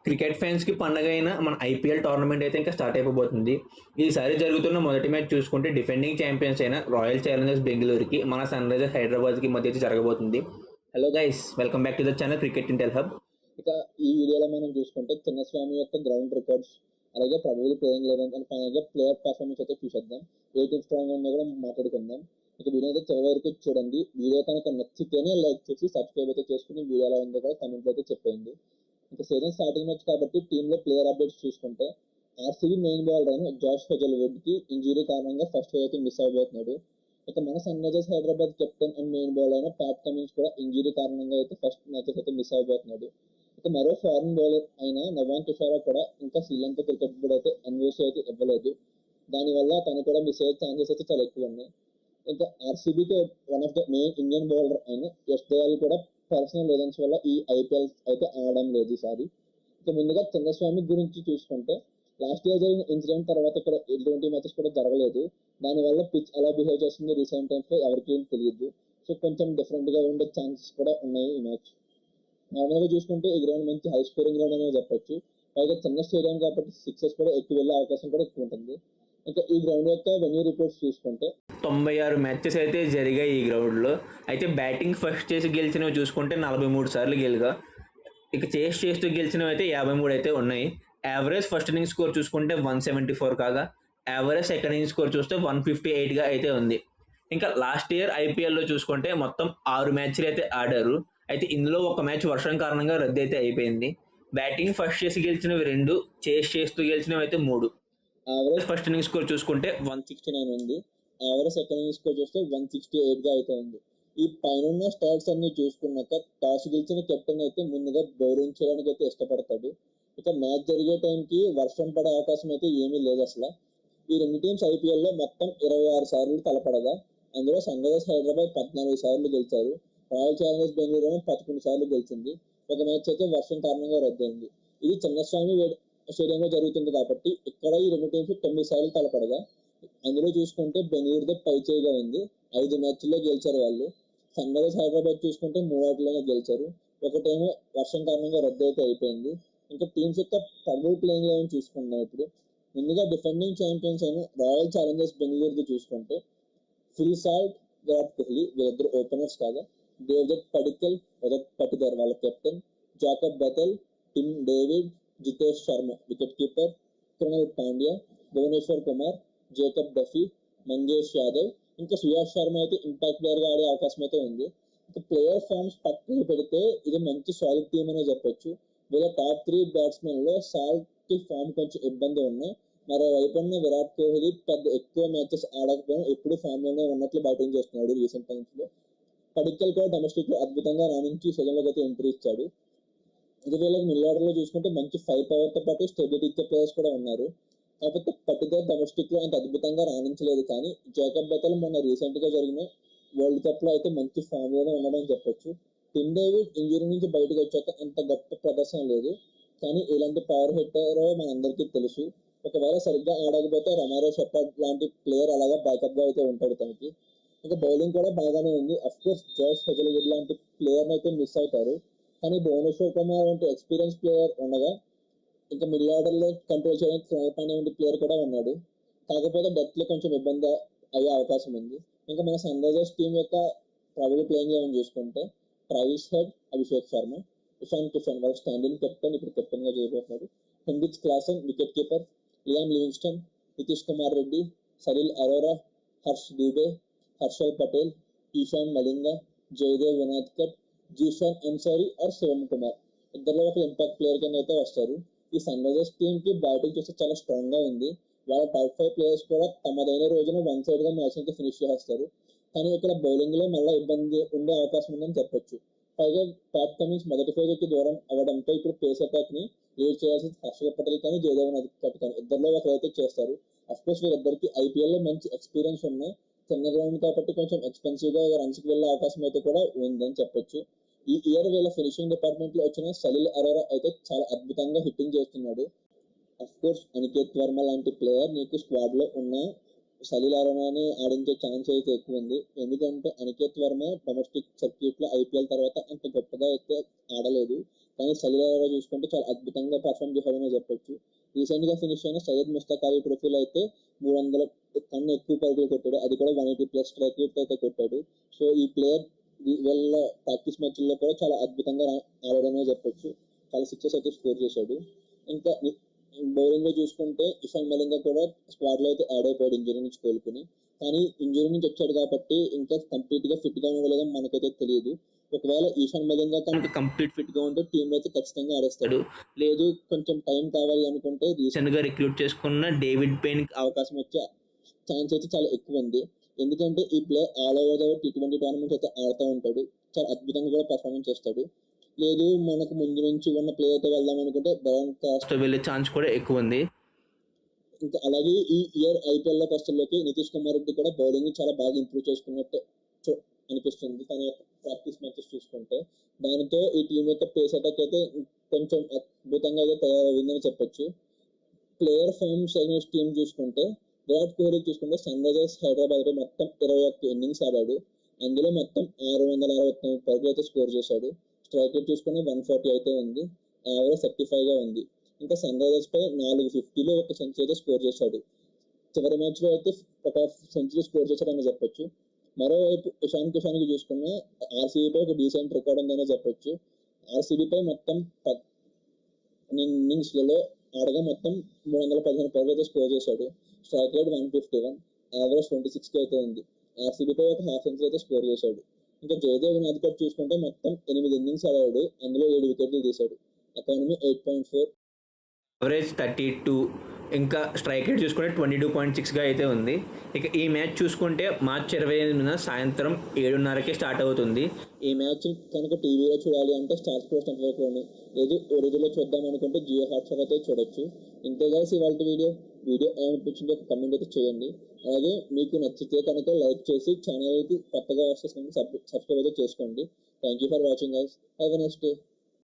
Cricket fans కి పండగ అయిన మన ఐపీఎల్ టోర్నమెంట్ అయితే ఇంకా స్టార్ట్ అయిపోతుంది. ఈసారి జరుగుతున్న మొదటి మ్యాచ్ చూసుకుంటే డిఫెండింగ్ ఛాంపియన్స్ అయిన రాయల్ ఛాలెంజర్స్ బెంగళూరుకి మన సన్ రైజర్స్ హైదరాబాద్ కి మధ్య అయితే జరగబోతుంది. Hello guys, welcome back to the channel cricket Intel hub. ఇక ఈ వీడియోలో మనం చూసుకుంటే చిన్నస్వామి యొక్క గ్రౌండ్ రికార్డ్స్, అలాగే ప్రభుత్వ ప్లేయింగ్ లెవెన్ అండ్ ఫైనల్గా ప్లేయర్ పర్ఫార్మెన్స్ అయితే చూసేద్దాం. ఏ టీమ్ స్ట్రాంగ్ ఉందో కూడా మాట్లాడుకుందాం. ఇక వీడియో అయితే చివరి వరకు చూడండి. వీడియో కనుక నచ్చితేనే లైక్ చేసి సబ్స్క్రైబ్ అయితే చేసుకుని వీడియో ఎలా ఉందో కూడా కమెంట్లో అయితే చెప్పండి. ఇక సీజన్ స్టార్టింగ్ మ్యాచ్ కాబట్టి టీంలో ప్లేయర్ అప్డేట్స్ చూసుకుంటే ఆర్సీబీ మెయిన్ బౌలర్ అయిన జాష్ హెజల్వుడ్ కి ఇంజురీ కారణంగా ఫస్ట్ అయితే మిస్ అవబోతున్నాడు. ఇక మన Sunrisers Hyderabad captain and main bowler అయిన ప్యాట్ కమిన్స్ కూడా ఇంజురీ కారణంగా అయితే ఫస్ట్ మ్యాచెస్ అయితే మిస్ అవబోతున్నాడు. ఇక మరో ఫారెన్ బౌలర్ అయిన నవాన్ తుషారా కూడా ఇంకా శ్రీలంక క్రికెట్ బోర్డు అయితే అన్వేషణ అయితే ఇవ్వలేదు. దానివల్ల తను కూడా మిస్ అయ్యే ఛాన్సెస్ అయితే చాలా ఎక్కువ ఉన్నాయి. ఇంకా ఆర్సీబీకి one of the main Indian bowler అయిన యశ్ దయాల్ కూడా పర్సనల్ రీజన్స్ వల్ల ఈ ఐపీఎల్ అయితే ఆడడం లేదు ఈసారి. ఇక ముందుగా చిన్నస్వామి గురించి చూసుకుంటే లాస్ట్ ఇయర్ జరిగిన ఇన్సిడెంట్ తర్వాత ఇక్కడ ఎటువంటి మ్యాచెస్ కూడా జరగలేదు. దానివల్ల పిచ్ ఎలా బిహేవ్ చేస్తుంది రీసెంట్ టైమ్స్ లో ఎవరికి ఏం తెలియదు. సో కొంచెం డిఫరెంట్ గా ఉండే ఛాన్సెస్ కూడా ఉన్నాయి ఈ మ్యాచ్. నార్మల్ గా చూసుకుంటే ఈ గ్రౌండ్ మంచి హై స్కోరింగ్ గ్రౌండ్ అనేది చెప్పొచ్చు. పైగా చిన్న స్టేడియం కాబట్టి సిక్సెస్ కూడా ఎక్కువ వెళ్ళే అవకాశం కూడా ఎక్కువ ఉంటుంది. ఇంకా ఈ గ్రౌండ్ యొక్క వెన్యూ రిపోర్ట్స్ చూసుకుంటే 96 మ్యాచెస్ అయితే జరిగాయి ఈ గ్రౌండ్ లో. అయితే బ్యాటింగ్ ఫస్ట్ చేసి గెలిచినవి చూసుకుంటే 43 సార్లు గెలుగా, ఇక చేస్తూ గెలిచినవి అయితే 53 అయితే ఉన్నాయి. యావరేజ్ ఫస్ట్ ఇన్నింగ్ స్కోర్ చూసుకుంటే 174 కాగా యావరేజ్ సెకండ్ ఇన్నింగ్ స్కోర్ చూస్తే 158 గా అయితే ఉంది. ఇంకా లాస్ట్ ఇయర్ ఐపీఎల్లో చూసుకుంటే మొత్తం 6 మ్యాచ్లు అయితే ఆడారు. అయితే ఇందులో ఒక మ్యాచ్ వర్షం కారణంగా రద్దు అయితే అయిపోయింది. బ్యాటింగ్ ఫస్ట్ చేసి గెలిచినవి 2, చేస్తూ గెలిచినవి అయితే 3. యావరేజ్ ఫస్ట్ ఇన్నింగ్ స్కోర్ చూసుకుంటే 169 ఉంది. యావరేజ్ సెకండ్ ఇన్నింగ్ స్కోర్ చూస్తే 168 గా అయితే ఉంది. ఈ పైన స్టాట్స్ అన్ని చూసుకున్నాక టాస్ గెలిచిన కెప్టెన్ అయితే ముందుగా బౌలింగ్ చేయడానికి అయితే ఇష్టపడతాడు. ఇక మ్యాచ్ జరిగే టైంకి వర్షం పడే అవకాశం అయితే ఏమీ లేదు అసలు. ఈ రెండు టీమ్స్ ఐపీఎల్ లో మొత్తం 26 సార్లు తలపడగా అందులో సన్ రైజర్స్ హైదరాబాద్ 14 సార్లు గెలిచారు. రాయల్ ఛాలెంజర్స్ బెంగళూరు 11 సార్లు గెలిచింది. ఒక మ్యాచ్ అయితే వర్షం కారణంగా రద్దయింది. ఇది చిన్నస్వామి స్టేడియంలో జరుగుతుంది కాబట్టి ఇక్కడ ఈ రెండు టీమ్స్ 9 సార్లు తలపడగా అందులో చూసుకుంటే బెంగళూరుతో పై చేయిగా ఉంది. 5 మ్యాచ్ల్లో గెలిచారు వాళ్ళు. సన్ రైజర్స్ హైదరాబాద్ చూసుకుంటే 3 ఆటలోనే గెలిచారు. ఒకటేమో వర్షం కారణంగా రద్దు అయితే అయిపోయింది. ఇంకా టీమ్స్ యొక్క ట్రబుల్ ప్లేయింగ్ లెవెన్ చూసుకున్నాం. ఇప్పుడు ముందుగా డిఫెండింగ్ ఛాంపియన్స్ అయిన రాయల్ ఛాలెంజర్స్ బెంగళూరుది చూసుకుంటే ఫిల్ సాల్ట్, విరాట్ కోహ్లీ వీరిద్దరు ఓపెనర్స్ కాగా దేవదత్ పడిక్కల్, రజత్ పటిదార్ వాళ్ళ captain, Jacob Bethell, Tim David, Jitesh Sharma wicket keeper, Krunal Pandya, Bhuvneshwar Kumar, Jacob Duffy, Mangesh Yadav, ఇంకా సుయాష్ శర్మ అయితే ఇంపాక్ట్ ప్లేయర్ గా ఆడే అవకాశం అయితే ఉంది. ఇంకా ప్లేయర్ ఫార్మ్స్ పక్కన పెడితే ఇది మంచి సాలిడ్ టీమ్ అనే చెప్పొచ్చు. వీళ్ళ టాప్ 3 బ్యాట్స్మెన్ లో సాల్ట్ కి ఫామ్ కొంచెం ఇబ్బంది ఉన్నాయి. మరోవైపు విరాట్ కోహ్లీ పెద్ద ఎక్కువ మ్యాచెస్ ఆడకపోయినా ఎప్పుడు ఫామ్ లోనే ఉన్నట్లు బ్యాటింగ్ చేస్తున్నాడు రీసెంట్ టైమ్స్ లో. పడిక్కల్ కూడా డొమెస్టిక్ లో అద్భుతంగా రాణించి సీజన్లోకి అయితే ఎంట్రీ ఇచ్చాడు. ఇది వీళ్ళకి మిడిల్ ఆర్డర్ లో చూసుకుంటే మంచి 5 పవర్ తో పాటు స్టెబిలిటీ ఇచ్చే ప్లేయర్స్ కూడా ఉన్నారు. కాకపోతే పటిదార్ డొమెస్టిక్ లో అంత అద్భుతంగా రాణించలేదు. కానీ జేకబ్ బెథెల్ మొన్న రీసెంట్ గా జరిగిన వరల్డ్ కప్ లో అయితే మంచి ఫామ్ లోనే ఉన్నాడని చెప్పొచ్చు. టిమ్ డేవిడ్ ఇంజురీ నుంచి బయటకు వచ్చాక అంత గొప్ప ప్రదర్శన లేదు. కానీ ఇలాంటి పవర్ హిట్టరో మనందరికీ తెలుసు. ఒకవేళ సరిగ్గా ఆడకపోతే రొమారో షెపర్డ్ లాంటి ప్లేయర్ అలాగా బ్యాకప్ గా అయితే ఉంటాడు తనకి. ఇంకా బౌలింగ్ కూడా బాగానే ఉంది. అఫ్ కోర్స్ జాష్ హెజల్వుడ్ లాంటి ప్లేయర్ అయితే మిస్ అవుతారు. కానీ భువనేశ్వర్ కుమార్ వంటి ఎక్స్పీరియన్స్ ప్లేయర్ ఉండగా ఇంకా మిడిల్ ఆర్డర్ లో కంట్రోల్ చేయడానికి కృణల్ పాండ్యా వంటి ప్లేయర్ కూడా ఉన్నాడు. కాకపోతే డెత్ లో కొంచెం ఇబ్బంది అయ్యే అవకాశం ఉంది. ఇంకా మన సన్ రైజర్స్ టీం యొక్క ట్రబుల్ ప్లేయింగ్ లెవెన్ చూసుకుంటే ట్రావిస్ హెడ్, అభిషేక్ శర్మ, ఇషాన్ కిషన్ వాళ్ళ స్టాండింగ్ కెప్టెన్ ఇప్పుడు కెప్టెన్ గా చేయబోతున్నారు. Heinrich Klaasen wicketkeeper, Liam Livingstone, Nitish Kumar Reddy, Saril Arora, Harsh Dubey, Harshal Patel, Eshan Malinga, Jaydev Unadkat, Zeeshan Ansari or Shivam Kumar ఇద్దరిలో ఒక ఇంపాక్ట్ ప్లేయర్ కింద అయితే వస్తారు. ఈ సన్ రైజర్స్ టీమ్ కి బ్యాటింగ్ చూస్తే చాలా స్ట్రాంగ్ గా ఉంది. వాళ్ళ టాప్ 5 ప్లేయర్స్ కూడా తమదైన రోజున వన్ సైడ్ గా మ్యాచ్ అయితే ఫినిష్ చేస్తారు. కానీ ఇక్కడ బౌలింగ్ లో మళ్ళీ ఇబ్బంది ఉండే అవకాశం ఉందని చెప్పొచ్చు. పైగా ప్యాట్ కమిన్స్ మొదటి ఫేజ్ కి దూరం అవడంతో ఇప్పుడు పేస్ అటాక్ ని లీడ్ చేయాల్సిన హర్షల్ పటేల్ కానీ జయదేవ్ వినాద్కర్ కానీ ఇద్దరిలో ఒకరైతే చేస్తారు. అఫ్ కోర్స్ వీరిద్దరికి ఐపీఎల్ లో మంచి ఎక్స్పీరియన్స్ ఉన్నాయి. చిన్న గ్రౌండ్ కాబట్టి కొంచెం ఎక్స్పెన్సివ్ గా రన్స్ కి వెళ్లే అవకాశం అయితే కూడా ఉందని చెప్పొచ్చు. ఈ ఇయర్ వీళ్ళ ఫినిషింగ్ డిపార్ట్మెంట్ లో వచ్చిన సలిల్ అరోరా అయితే చాలా అద్భుతంగా హిట్టింగ్ చేస్తున్నాడు. అఫ్ కోర్స్ అనికేత్ వర్మ లాంటి ప్లేయర్ నీకు స్క్వాడ్ లో ఉన్న సలిల్ అరోరాని ఆడించే ఛాన్స్ అయితే ఎక్కువ ఉంది. ఎందుకంటే అనికేత్ వర్మ డొమెస్టిక్ సర్క్యూట్ లో ఐపీఎల్ తర్వాత అంత గొప్పగా అయితే ఆడలేదు. కానీ సలీలాగా చూసుకుంటే చాలా అద్భుతంగా పర్ఫామ్ చేశాడని చెప్పొచ్చు. రీసెంట్ గా ఫినిష్ అయిన సయ్యద్ ముస్తక్ అలీ ట్రోఫీలో అయితే 300 కన్నా ఎక్కువ పరుగులు కొట్టాడు, అది కూడా 180+ స్ట్రైక్ రేట్ అయితే కొట్టాడు. సో ఈ ప్లేయర్ వీళ్ళ ప్రాక్టీస్ మ్యాచ్ల్లో కూడా చాలా అద్భుతంగా ఆడాడనే చెప్పొచ్చు. చాలా సిక్సెస్ అయితే స్కోర్ చేశాడు. ఇంకా బౌలింగ్ లో చూసుకుంటే ఇషాన్ మలింగ కూడా స్క్వాడ్ లో అయితే యాడ్ అయిపోయాడు ఇంజరీ నుంచి కోలుకుని. కానీ ఇంజరీ నుంచి వచ్చాడు కాబట్టి ఇంకా కంప్లీట్ గా ఫిట్ గా ఉండలేదో మనకైతే తెలియదు. ఒకవేళ ఈశాన్ మలింగ కనుక కంప్లీట్ ఫిట్ గా ఉంటే టీం అయితే ఖచ్చితంగా ఆడేస్తాడు. లేదు కొంచెం టైం కావాలి అనుకుంటే రీసెంట్ గా రిక్రూట్ చేసుకున్న డేవిడ్ పెయిన్ అవకాశం వచ్చే ఛాన్స్ అయితే చాలా ఎక్కువ ఉంది. ఎందుకంటే ఈ player all over the T20 tournament అయితే ఆడుతూ ఉంటాడు, చాలా అద్భుతంగా కూడా పర్ఫార్మెన్స్ చేస్తాడు. లేదు మనకు ముందు నుంచి ఉన్న ప్లేయర్ తో వెళ్దాం అనుకుంటే బ్రౌన్ కాస్ట్ వెళ్ళే ఛాన్స్ కూడా ఎక్కువ ఉంది. ఇంకా అలాగే ఈ ఇయర్ ఐపీఎల్ లో ఫస్ట్లోకి నితీష్ కుమార్ రెడ్డి కూడా బౌలింగ్ చాలా బాగా ఇంప్రూవ్ చేసుకున్నట్టు అనిపిస్తుంది తన ప్రాక్టీస్ మ్యాచెస్ చూసుకుంటే. దానితో ఈ టీం యొక్క పేస్ అటాక్ అయితే కొంచెం అద్భుతంగా అయితే తయారైందని చెప్పొచ్చు. ప్లేయర్ ఫామ్ సైన్స్ టీం చూసుకుంటే విరాట్ కోహ్లీ చూసుకుంటే సన్ రైజర్స్ హైదరాబాద్ లో మొత్తం 21 ఇన్నింగ్స్ ఆడాడు, అందులో మొత్తం 669 పరుగులు అయితే స్కోర్ చేశాడు. స్ట్రైక్ రేట్ చూసుకుంటే 140 అయితే ఉంది, యావరేజ్ 35 గా ఉంది. ఇంకా సన్ రైజర్స్ పై 450లో ఒక సెంచరీ అయితే స్కోర్ చేశాడు. చివరి మ్యాచ్ లో అయితే ఒక సెంచరీ స్కోర్ చేశాడని చెప్పొచ్చు. మరోవైపు ఇషాన్ కిషాన్ కి చూసుకున్న ఆర్సీబీపై ఒక డీసెంట్ రికార్డ్ ఉందని చెప్పొచ్చు. ఆర్సీబీపై మొత్తం ఇన్నింగ్స్ లలో ఆడగా మొత్తం 315 పరుగులు అయితే స్కోర్ చేశాడు. స్ట్రైక్ రేట్ 151, యావరేజ్ 26 అయితే ఉంది. ఆర్సీబీపై ఒక హాఫ్ సెంచరీ అయితే స్కోర్ చేశాడు. ఇంకా జయదేవ్ నాథ్కర్ చూసుకుంటే మొత్తం 8 ఇన్నింగ్స్ ఆడాడు, అందులో 7 వికెట్లు తీశాడు. ఎకానమీ 8.4, యావరేజ్ 32, ఇంకా స్ట్రైక్ రేట్ చూసుకుంటే 22.6గా అయితే ఉంది. ఇక ఈ మ్యాచ్ చూసుకుంటే మార్చి 28న సాయంత్రం 7:30కి స్టార్ట్ అవుతుంది. ఈ మ్యాచ్ కనుక టీవీలో చూడాలి అంటే స్టార్ స్పోర్ట్స్ నెట్వర్క్ లోని, లేదు ఒరిజినల్ చూద్దాం అనుకుంటే జియో హాట్స్టార్ అయితే చూడొచ్చు. ఇంతే కలిసి ఇవాళ వీడియో ఏమనిపించిందో కమెంట్ అయితే చేయండి. అలాగే మీకు నచ్చితే కనుక లైక్ చేసి ఛానల్కి కొత్తగా వస్తే సబ్స్క్రైబ్ అయితే చేసుకోండి. Thank you for watching guys. Have a nice day.